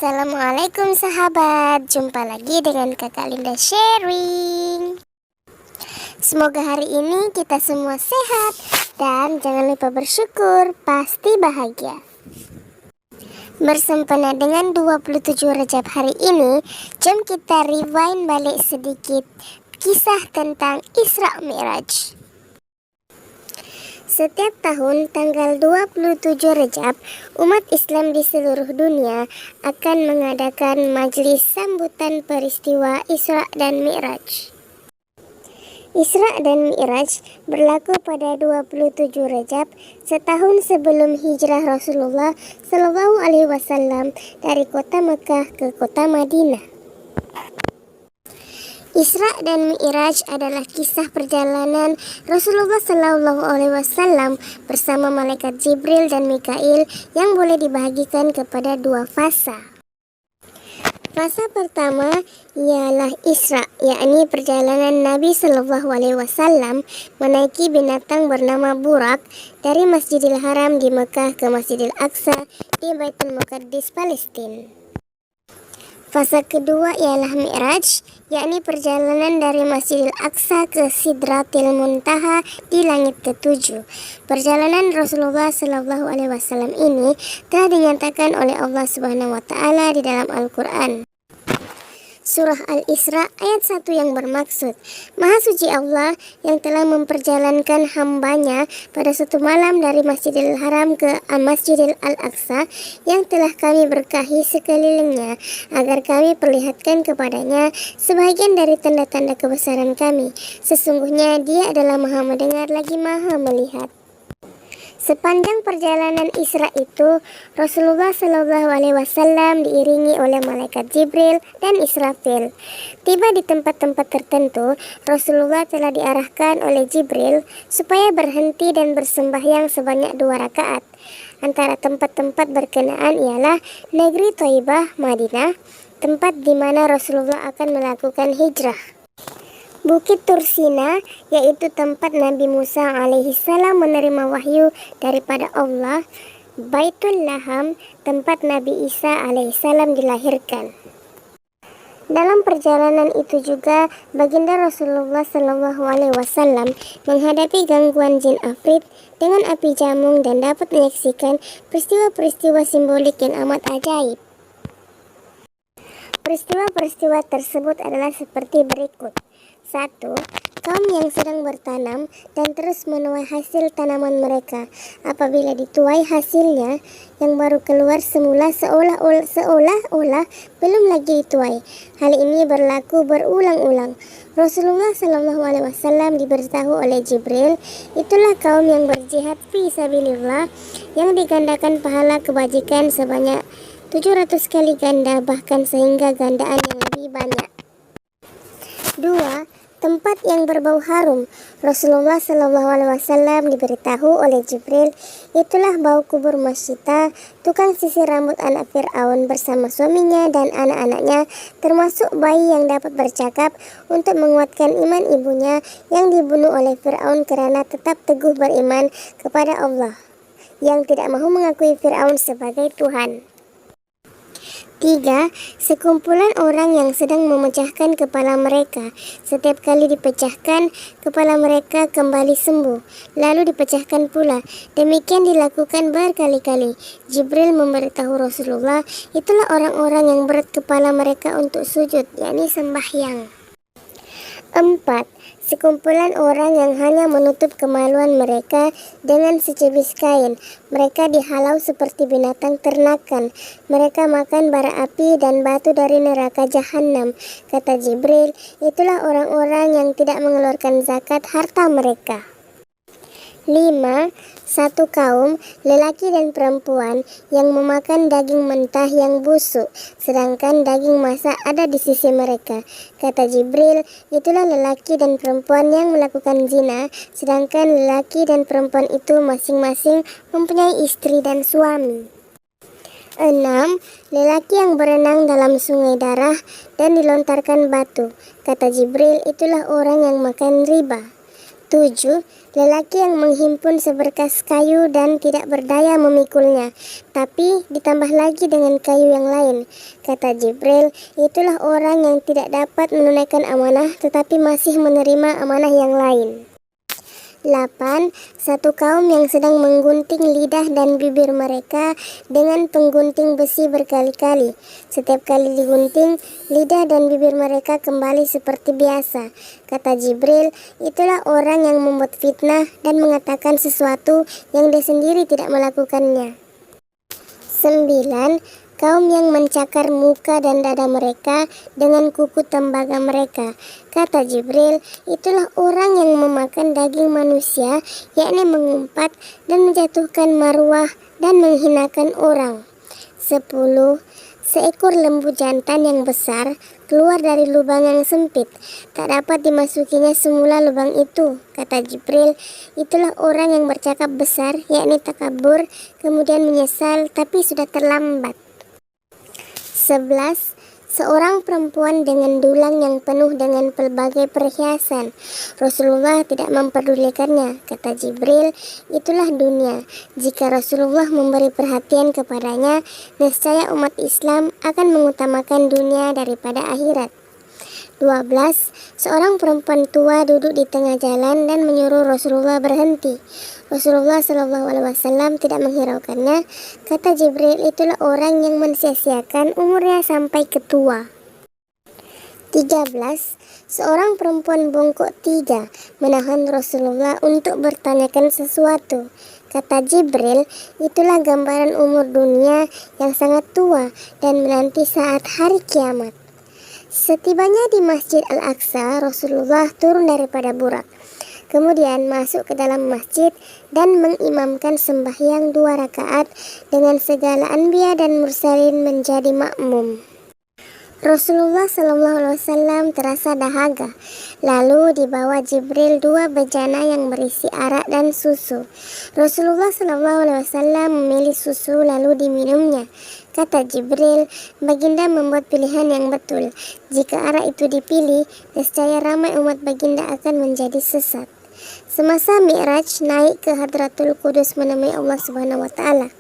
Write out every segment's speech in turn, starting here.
Assalamualaikum sahabat, jumpa lagi dengan kakak Linda sharing. Semoga hari ini kita semua sehat dan jangan lupa bersyukur, pasti bahagia. Bersempena dengan 27 Rajab hari ini, jom kita rewind balik sedikit kisah tentang Isra Mi'raj. Setiap tahun tanggal 27 Rajab, umat Islam di seluruh dunia akan mengadakan majelis sambutan peristiwa Isra dan Mi'raj. Isra dan Mi'raj berlaku pada 27 Rajab, setahun sebelum hijrah Rasulullah Shallallahu Alaihi Wasallam dari kota Mekah ke kota Madinah. Isra dan Mi'raj adalah kisah perjalanan Rasulullah Shallallahu Alaihi Wasallam bersama malaikat Jibril dan Mikail yang boleh dibagikan kepada dua fasa. Fasa pertama ialah Isra, yakni perjalanan Nabi Shallallahu Alaihi Wasallam menaiki binatang bernama Burak dari Masjidil Haram di Mekah ke Masjidil Aqsa di Baitul Muqaddis, Palestina. Fase kedua ialah Mi'raj, yakni perjalanan dari Masjidil Aqsa ke Sidratil Muntaha di langit ketujuh. Perjalanan Rasulullah Shallallahu Alaihi Wasallam ini telah dinyatakan oleh Allah Subhanahu Wa Taala di dalam Al-Quran. Surah Al-Isra ayat 1 yang bermaksud, Maha suci Allah yang telah memperjalankan hambanya pada suatu malam dari Masjidil Haram ke Masjidil Al-Aqsa yang telah kami berkahi sekelilingnya agar kami perlihatkan kepadanya sebahagian dari tanda-tanda kebesaran kami. Sesungguhnya dia adalah Maha mendengar lagi Maha melihat. Sepanjang perjalanan Isra itu, Rasulullah Shallallahu Alaihi Wasallam diiringi oleh malaikat Jibril dan Israfil. Tiba di tempat-tempat tertentu, Rasulullah telah diarahkan oleh Jibril supaya berhenti dan bersembahyang sebanyak 2 rakaat. Antara tempat-tempat berkenaan ialah negeri Thaibah, Madinah, tempat di mana Rasulullah akan melakukan hijrah. Bukit Tursina, yaitu tempat Nabi Musa alaihissalam menerima wahyu daripada Allah. Baitul Laham, tempat Nabi Isa alaihissalam dilahirkan. Dalam perjalanan itu juga, baginda Rasulullah Shallallahu Alaihi Wasallam menghadapi gangguan jin afrit dengan api jamung dan dapat menyaksikan peristiwa-peristiwa simbolik yang amat ajaib. Peristiwa-peristiwa tersebut adalah seperti berikut. 1. Kaum yang sedang bertanam dan terus menuai hasil tanaman mereka. Apabila dituai hasilnya yang baru keluar semula seolah-olah belum lagi dituai. Hal ini berlaku berulang-ulang. Rasulullah Shallallahu Alaihi Wasallam diberitahu oleh Jibril, itulah kaum yang berjihad fi sabilillah yang digandakan pahala kebajikan sebanyak 700 kali ganda, bahkan sehingga gandaan yang lebih banyak. 2. Tempat yang berbau harum. Rasulullah Shallallahu Alaihi Wasallam diberitahu oleh Jibril, itulah bau kubur Masyita, tukang sisir rambut anak Fir'aun bersama suaminya dan anak-anaknya, termasuk bayi yang dapat bercakap, untuk menguatkan iman ibunya yang dibunuh oleh Fir'aun karena tetap teguh beriman kepada Allah, yang tidak mahu mengakui Fir'aun sebagai Tuhan. 3. Sekumpulan orang yang sedang memecahkan kepala mereka. Setiap kali dipecahkan, kepala mereka kembali sembuh, lalu dipecahkan pula. Demikian dilakukan berkali-kali. Jibril memberitahu Rasulullah, itulah orang-orang yang berat kepala mereka untuk sujud, yakni sembahyang. 4. Sekumpulan orang yang hanya menutup kemaluan mereka dengan secebis kain. Mereka dihalau seperti binatang ternakan. Mereka makan bara api dan batu dari neraka Jahannam. Kata Jibril, itulah orang-orang yang tidak mengeluarkan zakat harta mereka. 5. Satu kaum, lelaki dan perempuan, yang memakan daging mentah yang busuk, sedangkan daging masak ada di sisi mereka. Kata Jibril, itulah lelaki dan perempuan yang melakukan zina, sedangkan lelaki dan perempuan itu masing-masing mempunyai istri dan suami. 6. Lelaki yang berenang dalam sungai darah dan dilontarkan batu. Kata Jibril, itulah orang yang makan riba. 7. Lelaki yang menghimpun seberkas kayu dan tidak berdaya memikulnya, tapi ditambah lagi dengan kayu yang lain. Kata Jibril, itulah orang yang tidak dapat menunaikan amanah tetapi masih menerima amanah yang lain. 8. Satu kaum yang sedang menggunting lidah dan bibir mereka dengan penggunting besi berkali-kali. Setiap kali digunting, lidah dan bibir mereka kembali seperti biasa. Kata Jibril, itulah orang yang membuat fitnah dan mengatakan sesuatu yang dia sendiri tidak melakukannya. 9. Kaum yang mencakar muka dan dada mereka dengan kuku tembaga mereka. Kata Jibril, itulah orang yang memakan daging manusia, yakni mengumpat dan menjatuhkan marwah dan menghinakan orang. 10. Seekor lembu jantan yang besar keluar dari lubang yang sempit. Tak dapat dimasukinya semula lubang itu. Kata Jibril, itulah orang yang bercakap besar, yakni takabur, kemudian menyesal tapi sudah terlambat. 11. Seorang perempuan dengan dulang yang penuh dengan pelbagai perhiasan. Rasulullah tidak memperdulikannya. Kata Jibril, itulah dunia. Jika Rasulullah memberi perhatian kepadanya, nescaya umat Islam akan mengutamakan dunia daripada akhirat. 12. Seorang perempuan tua duduk di tengah jalan dan menyuruh Rasulullah berhenti. Rasulullah SAW tidak menghiraukannya. Kata Jibril, itulah orang yang mensia-siakan umurnya sampai ketua. 13. Seorang perempuan bongkok 3 menahan Rasulullah untuk bertanyakan sesuatu. Kata Jibril, itulah gambaran umur dunia yang sangat tua dan menanti saat hari kiamat. Setibanya di Masjid Al-Aqsa, Rasulullah turun daripada burak. Kemudian masuk ke dalam masjid dan mengimamkan sembahyang 2 rakaat dengan segala anbiya dan mursalin menjadi makmum. Rasulullah SAW terasa dahaga. Lalu dibawa Jibril 2 bejana yang berisi arak dan susu. Rasulullah SAW memilih susu lalu diminumnya. Kata Jibril, baginda membuat pilihan yang betul. Jika arak itu dipilih, nescaya ramai umat baginda akan menjadi sesat. Semasa Mi'raj naik ke Hadratul Qudus menemui Allah Subhanahu wa Ta'ala.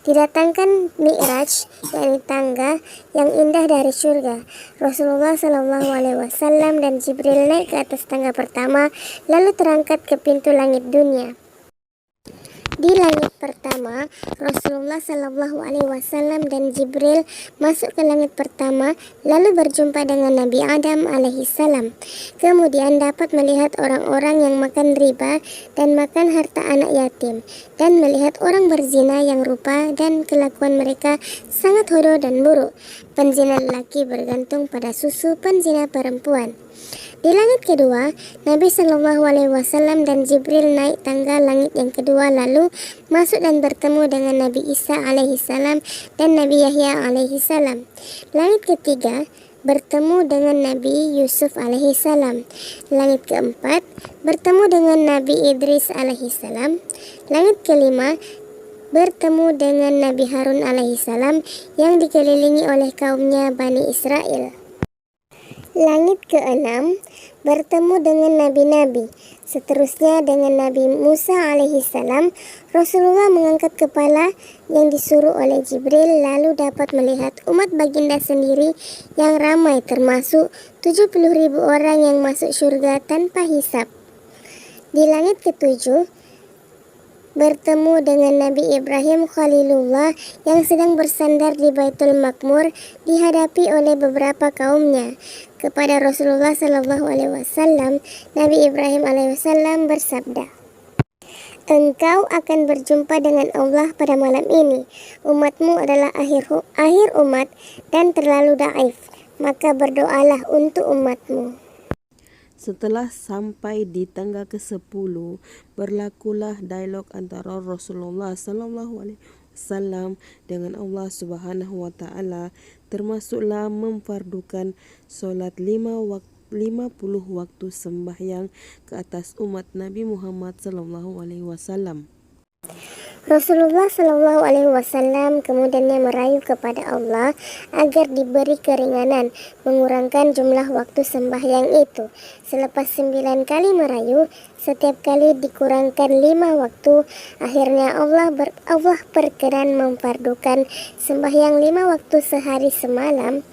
Didatangkan Mi'raj, yakni tangga yang indah dari surga. Rasulullah SAW dan Jibril naik ke atas tangga pertama, lalu terangkat ke pintu langit dunia. Di langit pertama, Rasulullah SAW dan Jibril masuk ke langit pertama, lalu berjumpa dengan Nabi Adam alaihissalam. Kemudian dapat melihat orang-orang yang makan riba dan makan harta anak yatim, dan melihat orang berzina yang rupa dan kelakuan mereka sangat hodoh dan buruk. Penzina lelaki bergantung pada susu penzina perempuan. Di langit kedua, Nabi SAW dan Jibril naik tangga langit yang kedua lalu masuk dan bertemu dengan Nabi Isa alaihissalam dan Nabi Yahya alaihissalam. Langit ketiga, bertemu dengan Nabi Yusuf alaihissalam. Langit keempat, bertemu dengan Nabi Idris alaihissalam. Langit kelima, bertemu dengan Nabi Harun alaihissalam yang dikelilingi oleh kaumnya Bani Israel. Langit keenam, bertemu dengan nabi-nabi. Seterusnya dengan Nabi Musa alaihissalam. Rasulullah mengangkat kepala yang disuruh oleh Jibril lalu dapat melihat umat baginda sendiri yang ramai, termasuk 70.000 orang yang masuk surga tanpa hisab. Di langit ketujuh, bertemu dengan Nabi Ibrahim Khalilullah yang sedang bersandar di Baitul Makmur dihadapi oleh beberapa kaumnya. Kepada Rasulullah SAW, Nabi Ibrahim alaihissalam bersabda, engkau akan berjumpa dengan Allah pada malam ini. Umatmu adalah akhir umat dan terlalu daif, maka berdoalah untuk umatmu. Setelah sampai di tangga ke-10, berlakulah dialog antara Rasulullah SAW dengan Allah Subhanahu wa Ta'ala, termasuklah memfardukan solat 50 waktu sembahyang ke atas umat Nabi Muhammad SAW. Rasulullah Shallallahu Alaihi Wasallam kemudiannya merayu kepada Allah agar diberi keringanan mengurangkan jumlah waktu sembahyang itu. Selepas 9 kali merayu, setiap kali dikurangkan 5 waktu. Akhirnya Allah berkenan memfardukan sembahyang 5 waktu sehari semalam